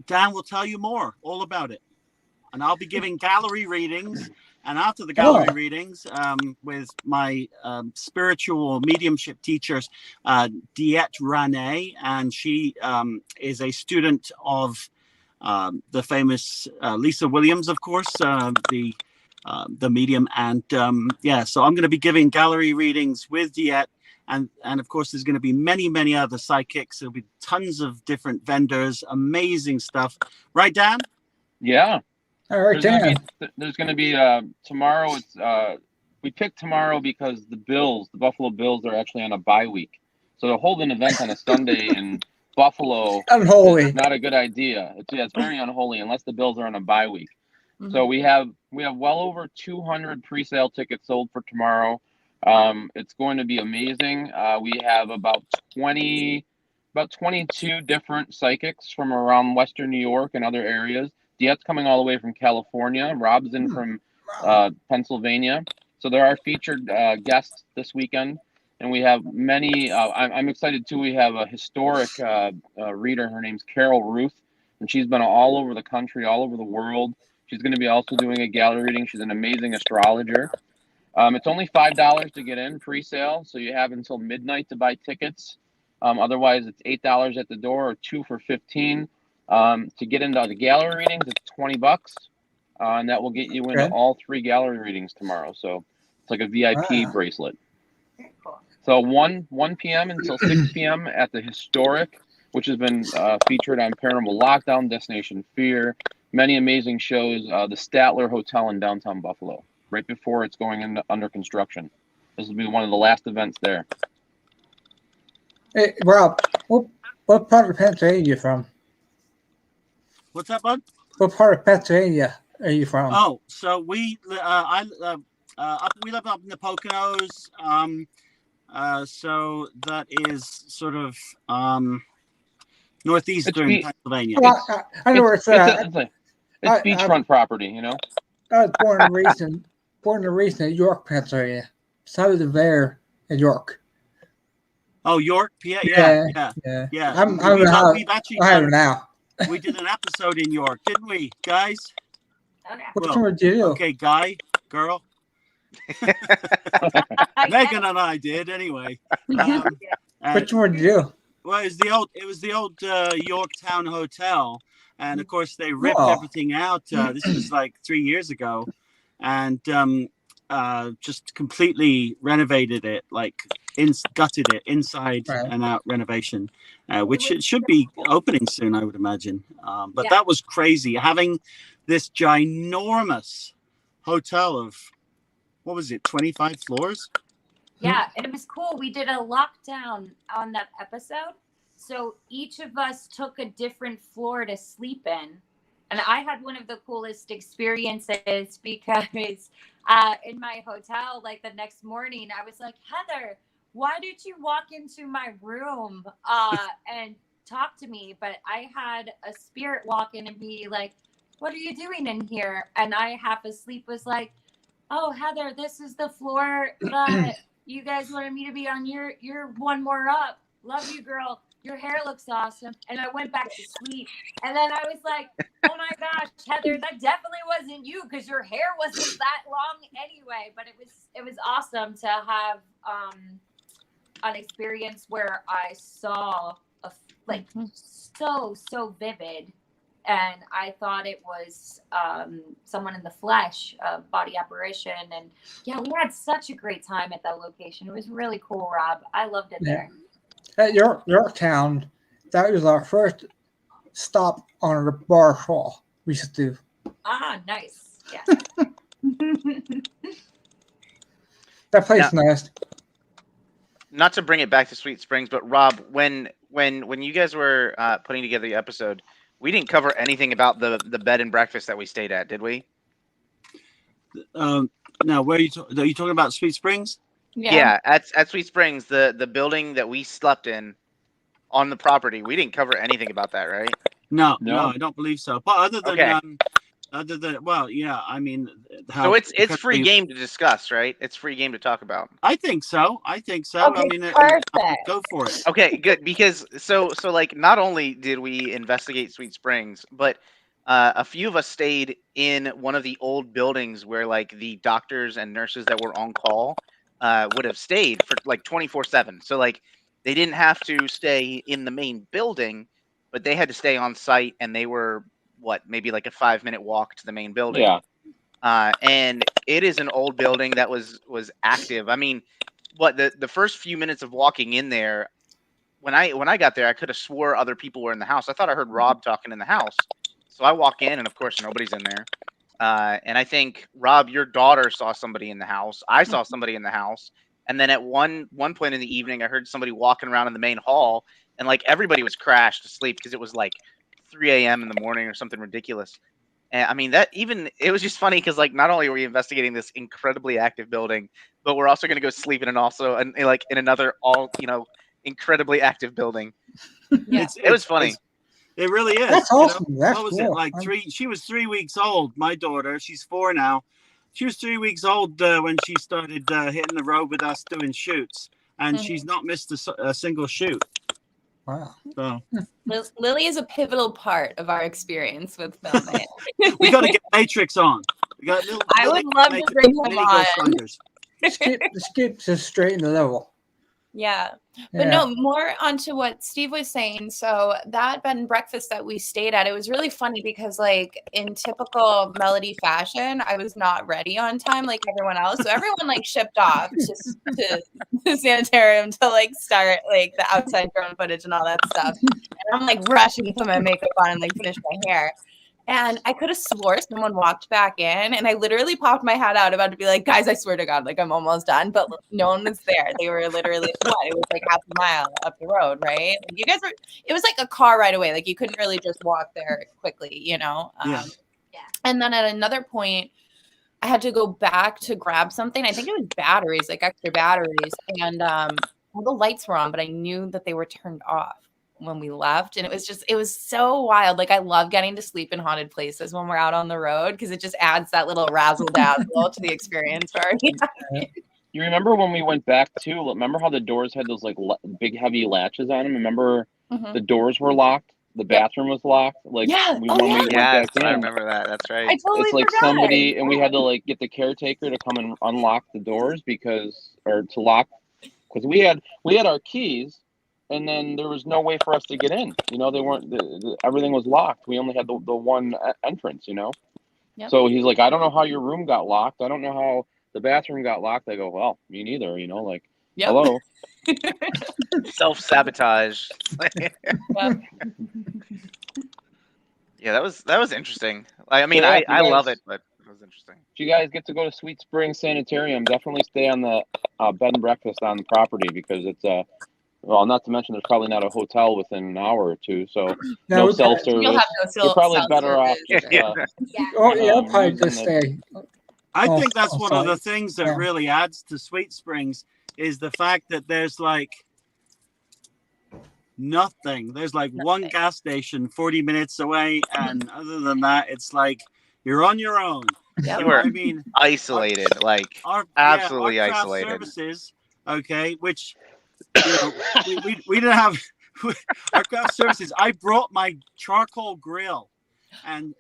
Dan will tell you all about it. And I'll be giving gallery readings. And after the gallery readings, with my spiritual mediumship teachers, Diet Rane, and she is a student of the famous Lisa Williams, of course, the medium. And so I'm going to be giving gallery readings with Diet. And of course, there's going to be many, many other psychics. There'll be tons of different vendors, amazing stuff. Right, Dan? Yeah. All right, There's going to be tomorrow. It's we picked tomorrow because the Buffalo Bills, are actually on a bye week, so to hold an event on a Sunday in Buffalo unholy. is not a good idea. It's very unholy unless the Bills are on a bye week. Mm-hmm. So we have well over 200 pre-sale tickets sold for tomorrow. It's going to be amazing. We have about 22 different psychics from around Western New York and other areas. Diet's coming all the way from California. Rob's in from Pennsylvania. So there are featured guests this weekend. And we have many. I'm excited, too. We have a historic reader. Her name's Carol Ruth. And she's been all over the country, all over the world. She's going to be also doing a gallery reading. She's an amazing astrologer. It's only $5 to get in, pre-sale. So you have until midnight to buy tickets. Otherwise, it's $8 at the door or $2 for $15. To get into the gallery readings, it's $20, and that will get you into all 3 gallery readings tomorrow. So it's like a VIP bracelet. So 1 p.m. until 6 p.m. at the historic, which has been featured on Paranormal Lockdown, Destination Fear, many amazing shows. The Statler Hotel in downtown Buffalo, right before it's going under construction. This will be one of the last events there. Hey, Rob, what part of Pennsylvania are you from? What's that, bud? What part of Pennsylvania are you from? Oh, so we live up in the Poconos. So that is sort of northeastern Pennsylvania. I know where it's at. It's beachfront property, you know. I was born and raised in York, Pennsylvania. So I was there in York. Oh, York, PA. Yeah. We've actually now. We did an episode in York, didn't we, guys? Which one did you do? Okay, guy, girl. Megan and I did anyway. Which one did you do? Well, it was the old Yorktown Hotel, and of course they ripped everything out. This was like 3 years ago, and just completely renovated it, like gutted it inside Right. and out renovation, which it should be opening soon, I would imagine. But Yeah. that was crazy, having this ginormous hotel of, what was it, 25 floors? Yeah, and it was cool. We did a lockdown on that episode. So each of us took a different floor to sleep in. And I had one of the coolest experiences because in my hotel, like the next morning, I was like, Heather, why did you walk into my room and talk to me? But I had a spirit walk in and be like, what are you doing in here? And I, half asleep, was like, oh, Heather, this is the floor that you guys wanted me to be on. You're one more up. Love you, girl. Your hair looks awesome. And I went back to sleep. And then I was like, oh my gosh, Heather, that definitely wasn't you, because your hair wasn't that long anyway. But it was awesome to have an experience where I saw so vivid. And I thought it was someone in the flesh, body apparition. And yeah, we had such a great time at that location. It was really cool, Rob. I loved it there. At Yorktown, that was our first stop on the bar crawl we used to do. Ah, nice. Yeah. That place is nice. Not to bring it back to Sweet Springs, but Rob, when you guys were putting together the episode, we didn't cover anything about the bed and breakfast that we stayed at, did we? Now, where are you talking about? Sweet Springs? Yeah, at Sweet Springs, the building that we slept in on the property, we didn't cover anything about that, right? No, I don't believe so. But other than well, yeah, I mean, so it's free game to discuss, right? It's free game to talk about. I think so. Okay, perfect. Go for it. Okay, good, because so like not only did we investigate Sweet Springs, but a few of us stayed in one of the old buildings where like the doctors and nurses that were on call would have stayed for like 24/7. So like they didn't have to stay in the main building, but they had to stay on site, and they were maybe like a 5-minute walk to the main building. Yeah. And it is an old building that was active. I mean, the first few minutes of walking in there, when I got there, I could have swore other people were in the house. I thought I heard Rob talking in the house. So I walk in, and of course nobody's in there. And I think, Rob, your daughter saw somebody in the house. I saw somebody in the house. And then at one point in the evening, I heard somebody walking around in the main hall, and like everybody was crashed asleep because it was like 3 a.m. in the morning or something ridiculous. And I mean, it was just funny because like not only are we investigating this incredibly active building, but we're also going to go sleep in in another incredibly active building. Yeah. It was funny. It really is. That's awesome. That's what was cool. it, like she was 3 weeks old, my daughter. She's 4 now. She was 3 weeks old when she started hitting the road with us doing shoots, and she's not missed a single shoot. Wow. So Lily is a pivotal part of our experience with filming. we got to get Matrix on. I would love to bring him on. Just keep just straight in the level. Yeah. But no, more onto what Steve was saying. So that bed and breakfast that we stayed at, it was really funny because like in typical Melody fashion, I was not ready on time like everyone else. So everyone like shipped off to the sanitarium to like start like the outside drone footage and all that stuff. And I'm like rushing to put my makeup on and like finish my hair. And I could have swore someone walked back in, and I literally popped my hat out about to be like, guys, I swear to God, like I'm almost done. But no one was there. They were literally it was like half a mile up the road, right? Like, you guys were, it was like a car right away. Like you couldn't really just walk there quickly, you know? Yeah. And then at another point, I had to go back to grab something. I think it was batteries, like extra batteries. And all the lights were on, but I knew that they were turned off when we left, and it was so wild. Like I love getting to sleep in haunted places when we're out on the road because it just adds that little razzle dazzle to the experience. You remember when we went back too? Remember how the doors had those like big heavy latches on them? Remember the doors were locked, the bathroom was locked. Like yeah, we went back in. I remember that. That's right. I totally it's like forgot. somebody, and we had to like get the caretaker to come and unlock the doors because we had our keys. And then there was no way for us to get in. You know, they weren't. Everything was locked. We only had the one entrance. You know. Yep. So he's like, I don't know how your room got locked. I don't know how the bathroom got locked. I go, well, me neither. You know, like, Yep. hello. Self-sabotage. Yep. Yeah, that was interesting. I mean, So, yeah, if you I love guys- it, but it was interesting. If you guys get to go to Sweet Spring Sanitarium, definitely stay on the bed and breakfast on the property because it's well, not to mention there's probably not a hotel within an hour or two, so no we cell probably- You'll service. have no You're probably cell better off service. just Yeah. Yeah. Oh yeah, I'll probably using just the- stay. I Oh, think that's one of the sorry. things that Yeah. really adds to Sweet Springs is the fact that there's like nothing. There's like one Nothing. gas station 40 minutes away, and other than that, it's like you're on your own. Yep. You were I mean, isolated, like absolutely our craft isolated. services, okay, which you know, we didn't have our craft services. I brought my charcoal grill, and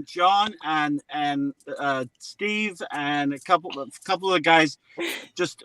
John and Steve and a couple of guys just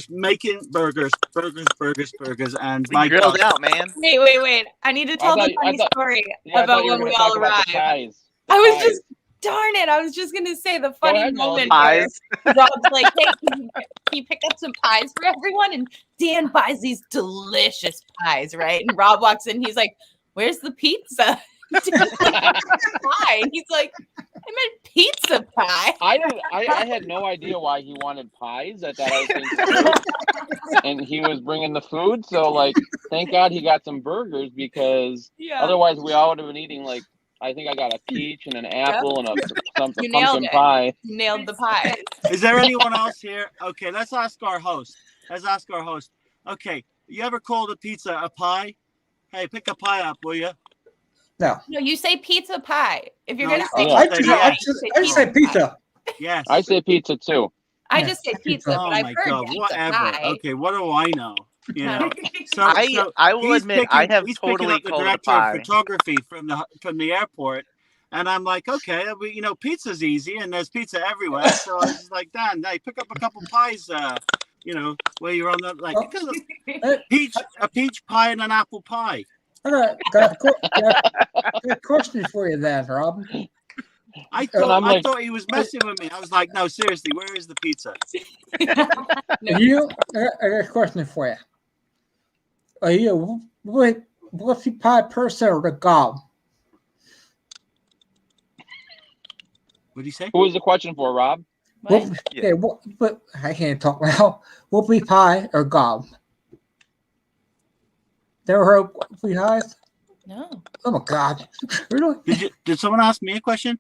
making burgers, and We my grilled God, out, man. Wait. I need to tell the funny story I about thought you were when going we to talk all about the arrived. pies. I was Pies. just, darn it, I was just going to say the funny ahead, Melody. moment where Pies. Rob's like, hey, can you pick up some pies for everyone? And Dan buys these delicious pies, right? And Rob walks in, he's like, where's the pizza? Pie. And he's like, I meant pizza pie. I had no idea why he wanted pies. I thought I was going and he was bringing the food. So, like, thank God he got some burgers because Yeah. otherwise we all would have been eating, like, I think I got a peach and an apple and You a nailed pumpkin it. pie. You nailed the pie. is there anyone else here? Okay, let's ask our host. Okay, you ever called a pizza a pie? Hey, pick a pie up, will you? No, No, you say pizza pie. If you're No, going to you say Yeah. I pizza just, pie, I you just, say I just say pie. pizza. Yes. I say pizza too. I Yeah, just say pizza. pizza, Oh but I've my heard God, pizza whatever. pie. Okay, what do I know? You know. So I will he's admit I have he's picking totally up the called it a director of pie. photography from the airport, and I'm like, okay, pizza's easy, and there's pizza everywhere. So I was like, Dan, hey, pick up a couple pies. Where you're on the like a peach pie and an apple pie. I got a question for you then, Rob. I I'm thought he was messing with me. I was like, no, seriously, where is the pizza? I got a question for you. Are you a Wolfie Pie person or the gob? What did he say? Who was the question for, Rob? What? Wolfie, Yeah. yeah, what, I can't talk now. Wolfie Pie or gob? Never heard of Wolfie Pies? No. Oh my God. Really? Did someone ask me a question?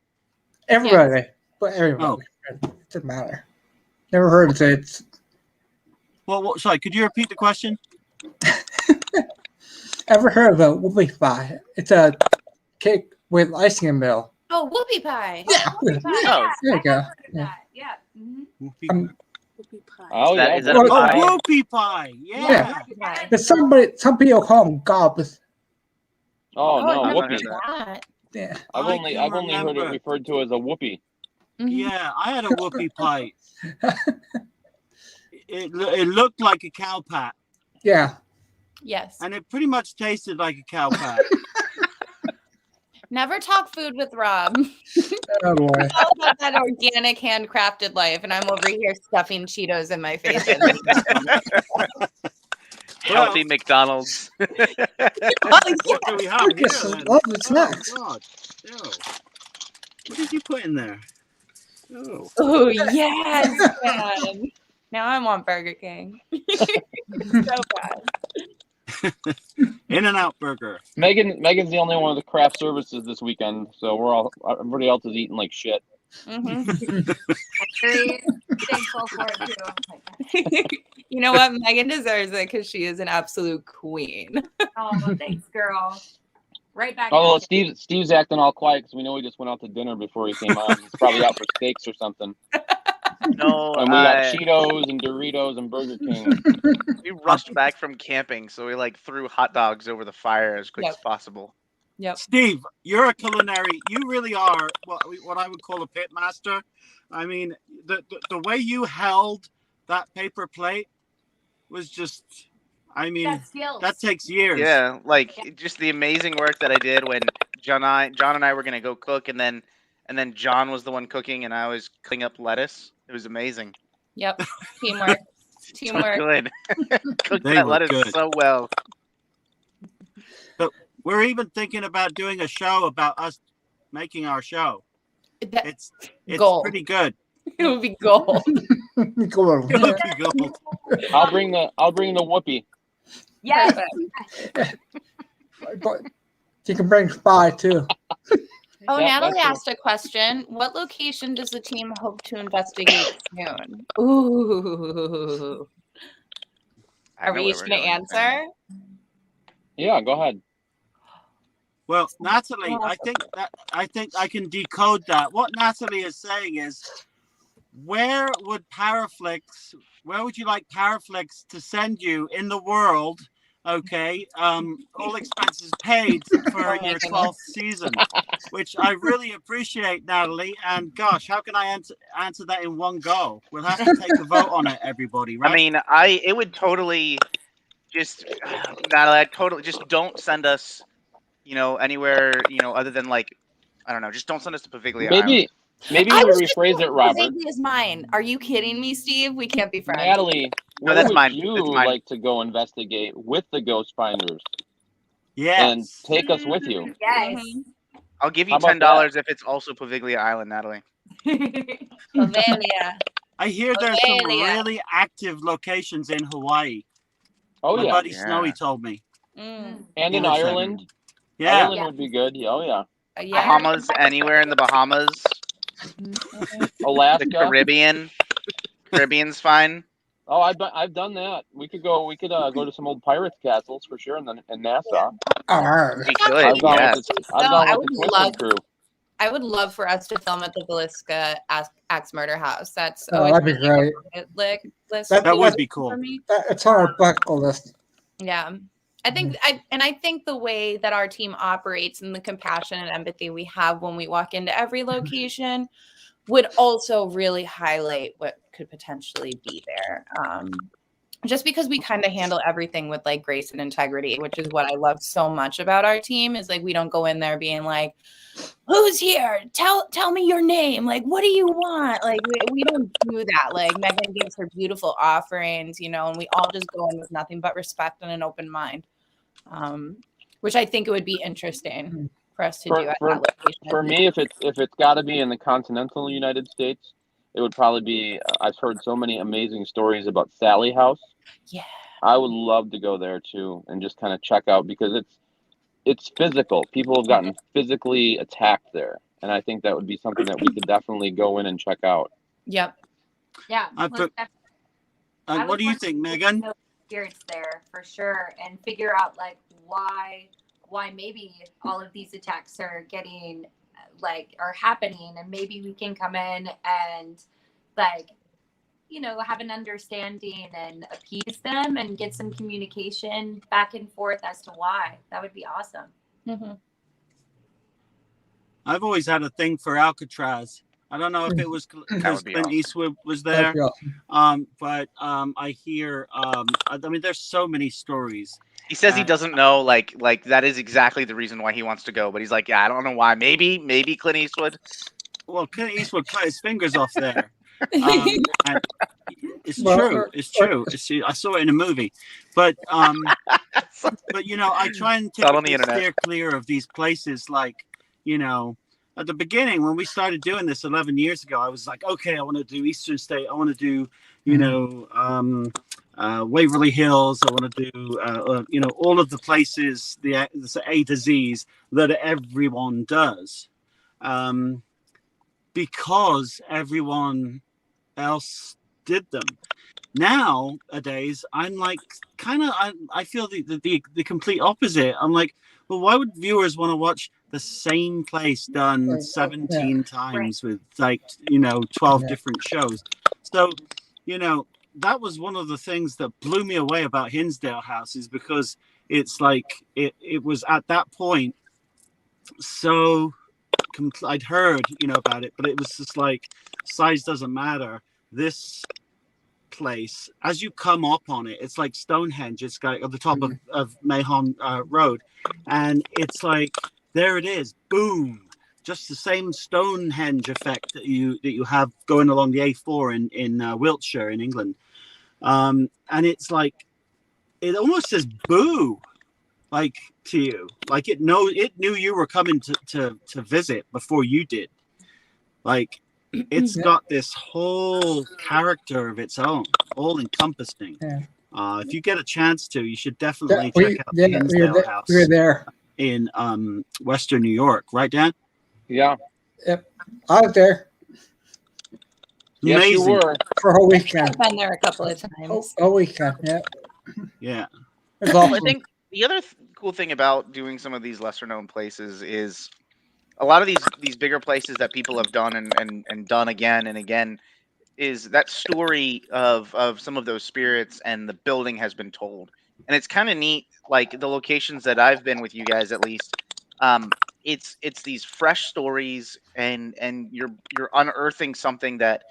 Everybody. But everybody. It doesn't matter. Never heard of it. Well, sorry, could you repeat the question? Ever heard of a Wolfie Pie? It's a cake with icing in the middle. Oh, whoopie pie. Yeah. Oh, There you go. I've heard of that. Yeah. Mhm. Whoopie Whoopie pie. Oh, Is that- yeah. is that a Well, pie? whoopie pie. Yeah. Whoopie pie. But some people call them gobs. Oh, no, I've whoopee. heard that. Yeah. I've I only can heard it remember. referred to as a whoopee. Mhm. Yeah, I had a whoopie pie. It looked like a cow pat, Yeah. Yes. and it pretty much tasted like a cow pat. Never talk food with Rob. Oh boy. It's all about that organic, handcrafted life, and I'm over here stuffing Cheetos in my face. Healthy McDonald's. Oh, What do we have Look here? at some then? lovely snacks. Oh, God. Ew. What did you put in there? Oh. oh yes, man. Now I want Burger King. So bad. In-N-Out Burger. Megan's the only one of the craft services this weekend, so everybody else is eating like shit. Mhm. Very thankful for it too. You know what? Megan deserves it because she is an absolute queen. Oh, thanks, girl. Right back. Although at you. Steve's acting all quiet because we know he just went out to dinner before he came on. He's probably out for steaks or something. No, And we got Cheetos and Doritos and Burger King. we rushed back from camping, so we threw hot dogs over the fire as quick Yep. as possible. Yep. Steve, you're a culinary. You really are what I would call a pit master. I mean, the way you held that paper plate was just. I mean, That's skills. that takes years. Yeah, just the amazing work that I did when John and I were gonna go cook, and then and then John was the one cooking, and I was cutting up lettuce. It was amazing. Yep. Teamwork. So Teamwork. good. Cooked They that were lettuce good. so well. But we're even thinking about doing a show about us making our show. That, It's Gold. pretty good. it would be gold. Cool. It would be gold. I'll bring the whoopee. Yes. Perfect. But you can bring Spy too. Oh, Yeah, Natalie that's asked a question. What location does the team hope to investigate soon? Ooh. I Are know we where each we're going to going. answer? Yeah, go ahead. Well, Natalie, I think I can decode that. What Natalie is saying is, where would you like PARAFLIXX to send you in the world? Okay, all expenses paid for Oh my your goodness. 12th season, which I really appreciate, Natalie. And gosh, how can I answer that in one go? We'll have to take a vote on it, everybody, right? I mean, it would totally just, Natalie, I totally just don't send us, anywhere, other than like, I don't know, just don't send us to Paviglia Island. Maybe I you was just rephrase it, Robert. Paviglia is mine. Are you kidding me, Steve? We can't be friends. Natalie, No, where that's would mine. you That's mine. like to go investigate with the ghost finders and Yes. take us with you? Yes. I'll give you How about $10 if it's also Paviglia Island, Natalie. Paviglia. I hear there's some Australia. really active locations in Hawaii. Oh My yeah, buddy Yeah. Snowy told me. Mm. and He in lives there. Ireland. Yeah. Ireland would be good. Yeah, oh yeah. Yeah. Bahamas, anywhere in the Bahamas. The Alaska. Caribbean. Caribbean's fine. Oh, I've done that. We could go to some old pirates castles for sure, in Nassau. Alright. We That's could, I've gone yes. with the No, I Twisted would crew. I would love for us to film at the Villisca Axe Murder House. That's Oh, always that'd be great. list That would be cool. for me. It's on our bucket list. Yeah. I think I think the way that our team operates and the compassion and empathy we have when we walk into every location would also really highlight what could potentially be there. Just because we kind of handle everything with like grace and integrity, which is what I love so much about our team, is like we don't go in there being like, who's here? Tell me your name. Like, what do you want? Like, we don't do that. Like, Megan gives her beautiful offerings, and we all just go in with nothing but respect and an open mind, which I think it would be interesting for us to do at that location. For me, if it's got to be in the continental United States, it would probably be. I've heard so many amazing stories about Sally House. Yeah. I would love to go there too and just kind of check out, because it's physical. People have gotten physically attacked there, and I think that would be something that we could definitely go in and check out. Yep. Yeah. What I do would you want think, to Megan? know spirits there for sure, and figure out like why maybe all of these attacks are are happening, and maybe we can come in and have an understanding and appease them and get some communication back and forth as to why. That would be awesome. Mm-hmm. I've always had a thing for Alcatraz. I don't know if it was because be Clint awesome. Eastwood was That'd there, be awesome. but I hear, I mean, there's so many stories. He says he doesn't know, like that is exactly the reason why he wants to go, but he's like, yeah, I don't know why. Maybe Clint Eastwood. Well, Clint Eastwood cut his fingers off there. And it's true. It's true. I saw it in a movie, but I try and Not on the typically internet. steer clear of these places. Like, at the beginning when we started doing this 11 years ago, I was like, okay, I want to do Eastern State. I want to do, Waverly Hills. I want to do, all of the places, the A to Z's that everyone does, because everyone else did them. Nowadays, I'm like, I feel the complete opposite. I'm like, well, why would viewers want to watch the same place done 17 times with 12 different shows? So, that was one of the things that blew me away about Hinsdale House, is because it's like it was at that point so I'd heard about it, but it was just like, size doesn't matter. This place, as you come up on it, it's like Stonehenge. It's like at the top of Mahon Road, and it's like, there it is, boom, just the same Stonehenge effect that you have going along the A4 in Wiltshire in England, and it's like it almost says boo, like to you, like it knew you were coming to visit before you did. Like it's got this whole character of its own, all encompassing. Yeah. If you get a chance to, you should definitely check out we the Hinsdale House we were there. in Western New York, right, Dan? Yeah. Yep. I was there Yes, you Amazing. were. for a whole weekend. I've been there a couple of times. A weekend, yeah. Yeah. It's Well, awesome. I think the other cool thing about doing some of these lesser known places is a lot of these bigger places that people have done and done again and again is that story of some of those spirits and the building has been told. And it's kind of neat, like the locations that I've been with you guys at least. It's these fresh stories and you're unearthing something that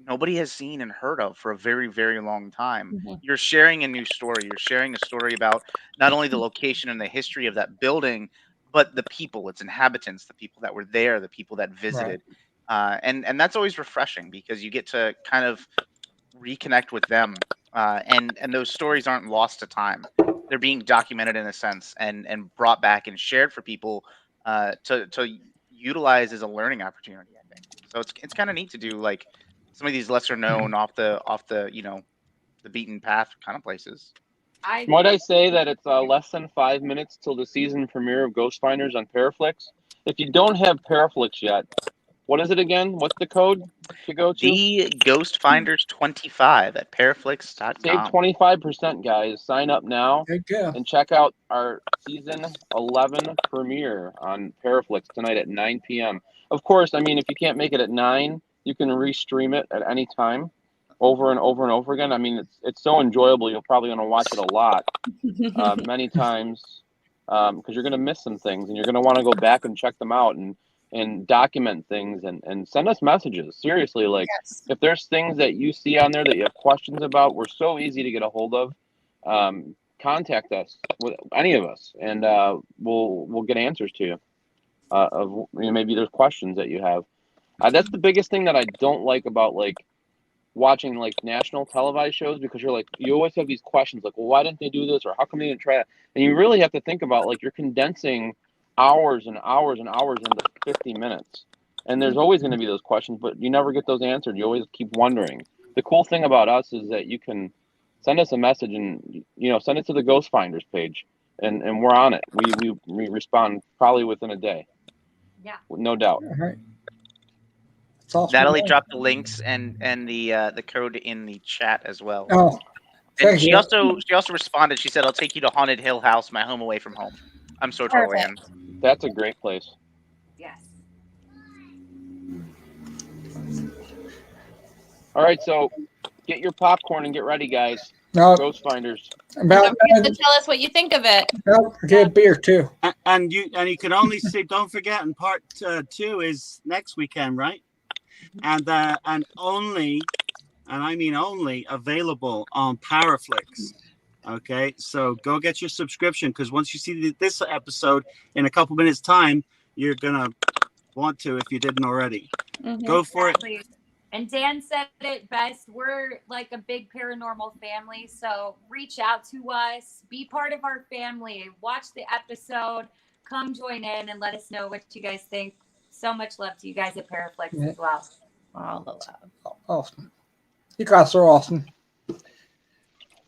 nobody has seen and heard of for a very, very long time. Mhm. You're sharing a new story. You're sharing a story about not only the location and the history of that building, but the people, its inhabitants, the people that were there, the people that visited. And that's always refreshing because you get to kind of reconnect with them. And those stories aren't lost to time. They're being documented in a sense and brought back and shared for people to utilize as a learning opportunity, I think. So it's kind of neat to do like some of these lesser known off the the beaten path kind of places. Might I say that it's less than 5 minutes till the season premiere of Ghost Finders on PARAFLIXX? If you don't have PARAFLIXX yet, what is it again? What's the code to go to? The Ghost Finders 25 at paraflix.com. Save 25%, guys. Sign up now There you go. and check out our season 11 premiere on PARAFLIXX tonight at 9 p.m. Of course, I mean, if you can't make it at 9, you can restream it at any time, over and over and over again. I mean, it's so enjoyable. You'll probably want to watch it a lot, many times, because you're going to miss some things, and you're going to want to go back and check them out and document things and send us messages. Seriously, like if there's things that you see on there that you have questions about, we're so easy to get a hold of. Contact us, with any of us, and we'll get answers to you. Of maybe there's questions that you have. That's the biggest thing that I don't like about like watching like national televised shows, because you always have these questions like, well, why didn't they do this, or how come they didn't try it? And you really have to think about, like, you're condensing hours and hours and hours into 50 minutes, and there's always going to be those questions, but you never get those answered. You always keep wondering. The cool thing about us is that you can send us a message and send it to the Ghost Finders page, and we're on it. We respond probably within a day. Yeah, no doubt. All right. It's awesome. Natalie dropped the links and the code in the chat as well. Oh, And thank she you. also responded. She said, "I'll take you to Haunted Hill House, my home away from home." I'm so totally in. That's a great place. yes. All right, so get your popcorn and get ready, guys. No, Ghost Finders. about Don't forget to tell us what you think of it. no, get a beer too. And you can only see. Don't forget, and part 2 is next weekend, right? And only, and I mean only, available on PARAFLIXX. Okay, so go get your subscription, because once you see this episode in a couple minutes' time, you're gonna want to if you didn't already. Mhm. Go for it. Exactly. And Dan said it best. We're like a big paranormal family, so reach out to us, be part of our family, watch the episode, come join in, and let us know what you guys think. So much love to you guys at PARAFLIXX as well. All the love. Awesome. You guys are awesome.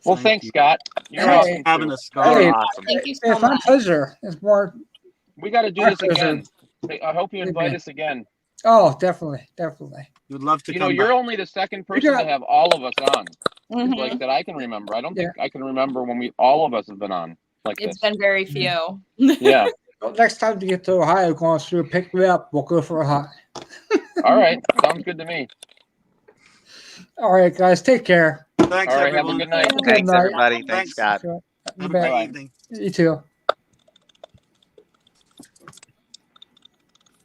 Well, thanks, Scott. You're Hey. awesome. Having Too. a scar. Hey. Awesome. Thank you so It's my much. pleasure. It's more. We got to do My this pleasure. again. I hope you invite us again. Oh, definitely, definitely. We'd love to You know, come you're back. only the second person to have all of us on, Mhm. like that I can remember. I don't Yeah. think I can remember when all of us have been on like It's this. been very few. Yeah. Well, next time you get to Ohio, go on through, pick me up. We'll go for a hike. All right. Sounds good to me. All right, guys, take care. Thanks, All right. Have a everyone. good night. Good Thanks, night. everybody. Thanks, Thanks. Scott. You Have a bet. great evening. You too.